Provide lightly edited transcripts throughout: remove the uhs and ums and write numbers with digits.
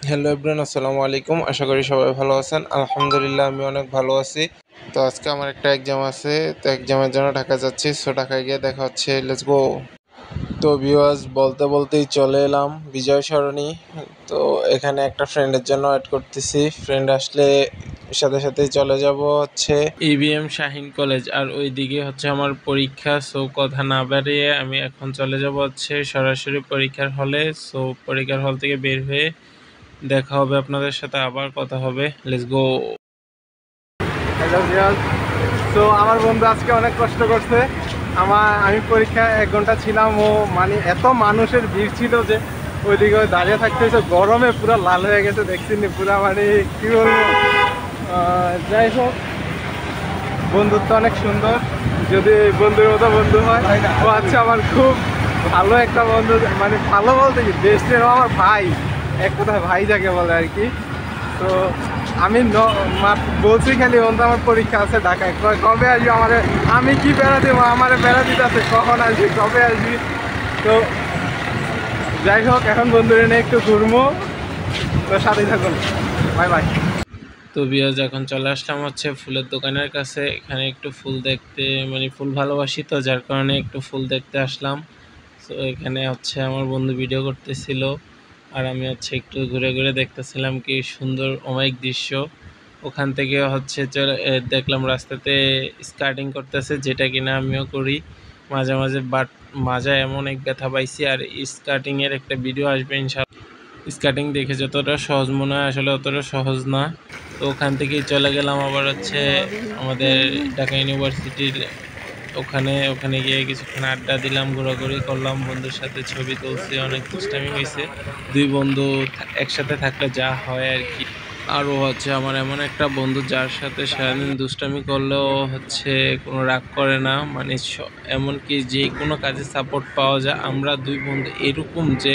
Hello everyone, আসসালামু আলাইকুম। আশা করি সবাই ভালো আছেন। আলহামদুলিল্লাহ আমি অনেক ভালো আছি। তো আজকে আমার একটা এক্সাম আছে, তো এক্সামের জন্য ঢাকা যাচ্ছি। সো ঢাকায় গিয়ে দেখা হচ্ছে, লেটস গো। তো ভিউয়ার্স, বলতে বলতেই চলে এলাম বিজয় সরণি। তো এখানে একটা ফ্রেন্ডের জন্য ওয়েট করতেছি। ফ্রেন্ড আসলে সাথে সাথেই চলে যাব হচ্ছে ইবিএম শাহিন কলেজ, আর ওইদিকে হচ্ছে আমার পরীক্ষা। সো কথা না বাড়িয়ে আমি এখন চলে যাব হচ্ছে সরাসরি পরীক্ষার হলে। সো পরীক্ষার হল থেকে বের হয়ে দেখা হবে আপনাদের সাথে, আবার কথা হবে। Let's go. হ্যালো ভিউয়ার্স, তো আমার বন্ধু আজকে অনেক কষ্ট করছে। আমি পরীক্ষা 1 ঘন্টা ছিলাম, ও মানে এত মানুষের ভিড় ছিল যে ওইদিকে দাঁড়িয়ে থাকতে হয়েছে, গরমে পুরো লাল হয়ে গেছে, দেখছিনি পুরো, মানে কি বলবো। যাই হোক, বন্ধুত্ব অনেক সুন্দর, যদি বন্ধুর মতো বন্ধু হয়। ও আচ্ছা, আমার খুব ভালো একটা বন্ধু, মানে ভালো বলতে কি বেস্ট ফ্রেন্ড, আমার ভাই, এক কথায় ভাই যাকে বলে আর কি। তো আমি বলছি খালি, বন্ধু আমার পরীক্ষা আছে ঢাকায়, কবে আসবি আমার, আমি কি বেড়া দিব, আমার বেড়া দিতে আছে, কখন আসবি, কবে আসবি। তো যাই হোক, এখন বন্ধুরা নিয়ে একটু ঘুরবো, তো সাথে থাকুন। Bye bye. তো বিয়াজ এখন চলে আসলাম হচ্ছে ফুলের দোকানের কাছে। এখানে একটু ফুল দেখতে, মানে ফুল ভালোবাসি তো, যার কারণে একটু ফুল দেখতে আসলাম। তো এখানে হচ্ছে আমার বন্ধু ভিডিও করতেছিল, আর আমি হচ্ছে একটু ঘুরে ঘুরে দেখতেছিলাম কি সুন্দর অমায়িক দৃশ্য। ওখান থেকে হচ্ছে দেখলাম রাস্তাতে স্কার্টিং করতেছে, যেটা কিনা আমিও করি মাঝে মাঝে, বাট মাজা এমন এক ব্যথা পাইছি। আর স্কার্টিংয়ের একটা ভিডিও আসবে ইনশাআল্লাহ। স্কার্টিং দেখে যতটা সহজ মনে হয়, আসলে অতটা সহজ না। তো ওখান থেকেই চলে গেলাম আবার হচ্ছে আমাদের ঢাকা ইউনিভার্সিটির ওখানে। ওখানে গিয়ে কিছুক্ষণ আড্ডা দিলাম, ঘোরাঘুরি করলাম, বন্ধুর সাথে ছবি তুলছি, অনেক দুষ্টামি হয়েছে। দুই বন্ধু একসাথে থাকলে যা হয় আর কি। আরও হচ্ছে আমার এমন একটা বন্ধু, যার সাথে সারাদিন দুষ্টামি করলেও হচ্ছে কোনো রাগ করে না, মানে এমনকি যে কোনো কাজে সাপোর্ট পাওয়া যায়। আমরা দুই বন্ধু এরকম যে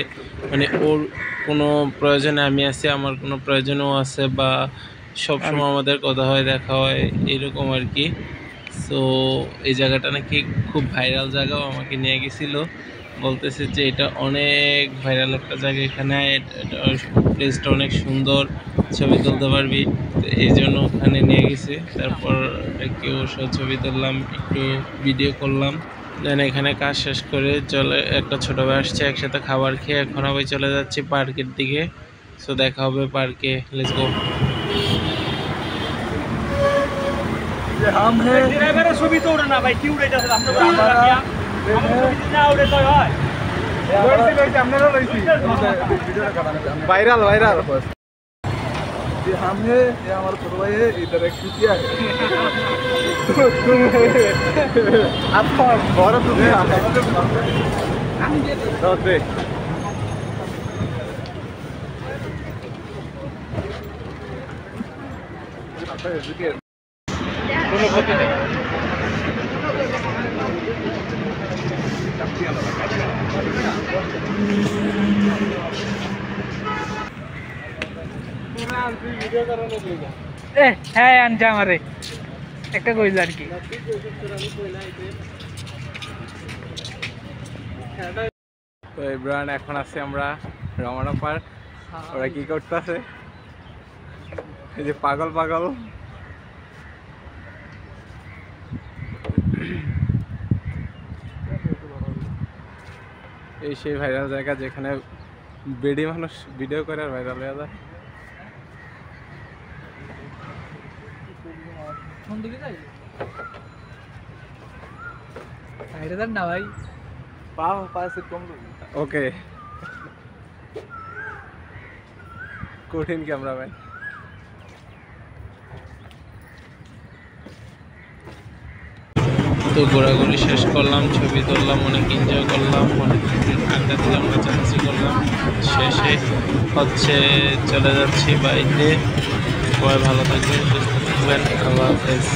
মানে ওর কোনো প্রয়োজনে আমি আছি, আমার কোনো প্রয়োজনেও আছে, বা সবসময় আমাদের কথা হয়, দেখা হয়, এরকম আর কি। সো এই জায়গাটা নাকি খুব ভাইরাল জায়গাও, আমাকে নিয়ে গেছিলো, বলতেছে যে এটা অনেক ভাইরাল একটা জায়গা, এখানে প্লেসটা অনেক সুন্দর, ছবি তুলতে পারবি। তো এই জন্য ওখানে নিয়ে গেছে। তারপর একটু ছবি তুললাম, একটু ভিডিও করলাম। দেন এখানে কাজ শেষ করে চলে একটা ছোটো ভাই আসছে, একসাথে খাবার খেয়ে এখন আবার চলে যাচ্ছি পার্কের দিকে। সো দেখা হবে পার্কে, লেটস গো। ছবি তো উড়ে না ভাই, কি উড়ে যাচ্ছে ভাইরাল ভাইরাল। हम है ये हमारा छोटा भाई है, इधर एक चुतिया है। आपको बहुत दुनिया কোনো ক্ষতি নেই। হ্যাঁ আনছে আমারে একটা কইল আর কি। তো ইব্রান, এখন আছি আমরা রমনা পার্ক। ওরা কি করতেছে, এই যে পাগল পাগল। এই সেই ভাইরাল জায়গা যেখানে বেডি মানুষ ভিডিও করে আর ভাইরাল হয়ে যায়। না ভাই, पाव पास से कम लोग ওকে, কঠিন ক্যামেরাম্যান। তো ঘোরাঘুরি শেষ করলাম, ছবি তুললাম, অনেক এনজয় করলাম, অনেক আড্ডা দিলাম, নাচানাচি করলাম। শেষে হচ্ছে চলে যাচ্ছি বাড়িতে। সবাই ভালো থাকবেন, সুস্থ থাকবেন, আল্লাহ হাফেজ।